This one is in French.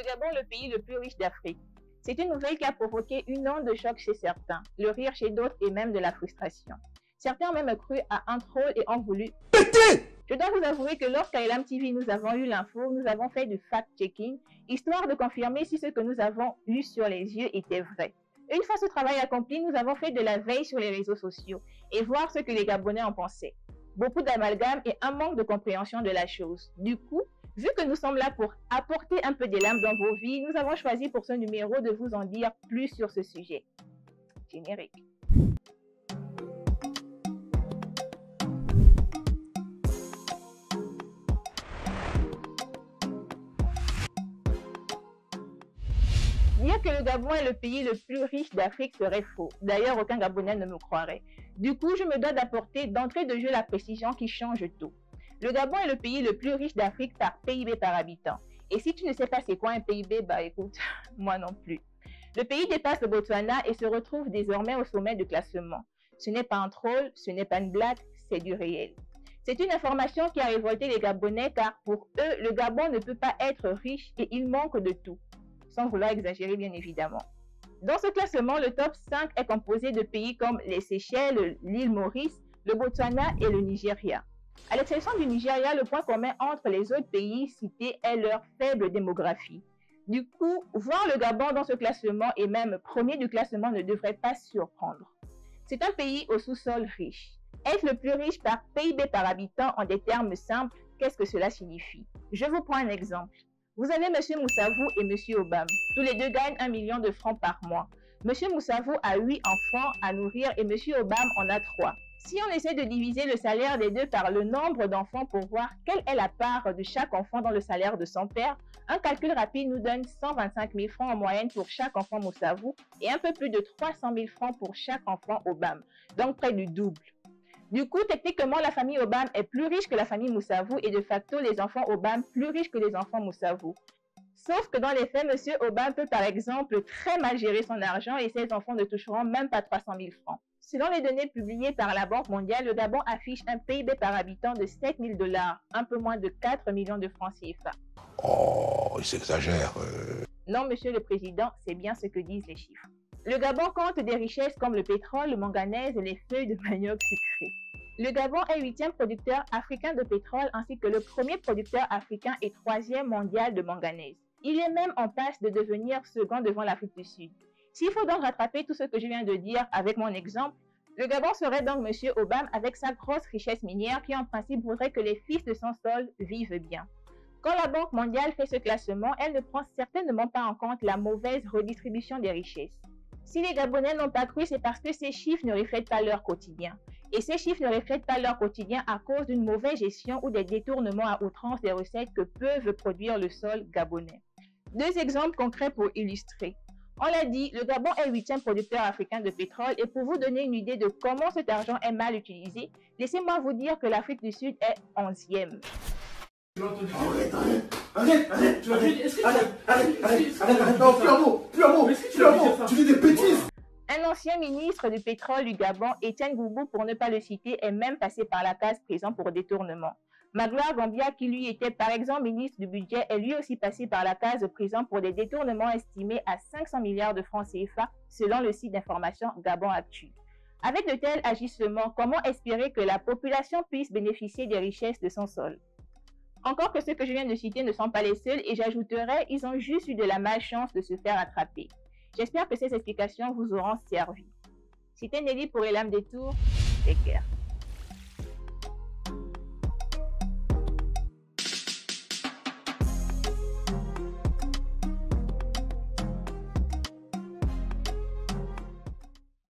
Gabon, le pays le plus riche d'Afrique. C'est une nouvelle qui a provoqué une onde de choc chez certains, le rire chez d'autres et même de la frustration. Certains ont même cru à un troll et ont voulu péter. Je dois vous avouer que lorsqu'à Elam TV nous avons eu l'info, nous avons fait du fact-checking, histoire de confirmer si ce que nous avons eu sur les yeux était vrai. Une fois ce travail accompli, nous avons fait de la veille sur les réseaux sociaux et voir ce que les Gabonais en pensaient. Beaucoup d'amalgame et un manque de compréhension de la chose. Du coup, vu que nous sommes là pour apporter un peu d'élan dans vos vies, nous avons choisi pour ce numéro de vous en dire plus sur ce sujet. Générique. Dire que le Gabon est le pays le plus riche d'Afrique serait faux. D'ailleurs, aucun Gabonais ne me croirait. Du coup, je me dois d'apporter d'entrée de jeu la précision qui change tout. Le Gabon est le pays le plus riche d'Afrique par PIB par habitant. Et si tu ne sais pas c'est quoi un PIB, bah écoute, moi non plus. Le pays dépasse le Botswana et se retrouve désormais au sommet du classement. Ce n'est pas un troll, ce n'est pas une blague, c'est du réel. C'est une information qui a révolté les Gabonais car pour eux, le Gabon ne peut pas être riche et il manque de tout. Sans vouloir exagérer bien évidemment. Dans ce classement, le top 5 est composé de pays comme les Seychelles, l'île Maurice, le Botswana et le Nigeria. À l'exception du Nigeria, le point commun entre les autres pays cités est leur faible démographie. Du coup, voir le Gabon dans ce classement et même premier du classement ne devrait pas surprendre. C'est un pays au sous-sol riche. Être le plus riche par PIB par habitant en des termes simples, qu'est-ce que cela signifie? Je vous prends un exemple. Vous avez M. Moussavou et M. Obam. Tous les deux gagnent 1 million de francs par mois. M. Moussavou a 8 enfants à nourrir et M. Obam en a 3. Si on essaie de diviser le salaire des deux par le nombre d'enfants pour voir quelle est la part de chaque enfant dans le salaire de son père, un calcul rapide nous donne 125 000 francs en moyenne pour chaque enfant Moussavou et un peu plus de 300 000 francs pour chaque enfant Obam, donc près du double. Du coup, techniquement, la famille Obam est plus riche que la famille Moussavou et de facto, les enfants Obam plus riches que les enfants Moussavou. Sauf que dans les faits, M. Obam peut par exemple très mal gérer son argent et ses enfants ne toucheront même pas 300 000 francs. Selon les données publiées par la Banque mondiale, le Gabon affiche un PIB par habitant de 7 000 $, un peu moins de 4 millions de francs CFA. Oh, il s'exagère. Non, Monsieur le Président, c'est bien ce que disent les chiffres. Le Gabon compte des richesses comme le pétrole, le manganèse et les feuilles de manioc sucrées. Le Gabon est 8e producteur africain de pétrole ainsi que le premier producteur africain et 3e mondial de manganèse. Il est même en passe de devenir second devant l'Afrique du Sud. S'il faut donc rattraper tout ce que je viens de dire avec mon exemple, le Gabon serait donc M. Obam avec sa grosse richesse minière qui en principe voudrait que les fils de son sol vivent bien. Quand la Banque mondiale fait ce classement, elle ne prend certainement pas en compte la mauvaise redistribution des richesses. Si les Gabonais n'ont pas cru, c'est parce que ces chiffres ne reflètent pas leur quotidien. Et ces chiffres ne reflètent pas leur quotidien à cause d'une mauvaise gestion ou des détournements à outrance des recettes que peuvent produire le sol gabonais. Deux exemples concrets pour illustrer. On l'a dit, le Gabon est 8e producteur africain de pétrole et pour vous donner une idée de comment cet argent est mal utilisé, laissez-moi vous dire que l'Afrique du Sud est 11e. Arrête, non, plus un mot, tu dis des bêtises. Un ancien ministre du pétrole du Gabon, Étienne Goubou, pour ne pas le citer, est même passé par la case prison pour détournement. Magloire Gambia, qui lui était par exemple ministre du budget, est lui aussi passé par la case prison pour des détournements estimés à 500 milliards de francs CFA, selon le site d'information Gabon Actu. Avec de tels agissements, comment espérer que la population puisse bénéficier des richesses de son sol? Encore que ceux que je viens de citer ne sont pas les seuls et j'ajouterais, ils ont juste eu de la malchance de se faire attraper. J'espère que ces explications vous auront servi. C'était Nelly pour Elam Détour. Take care.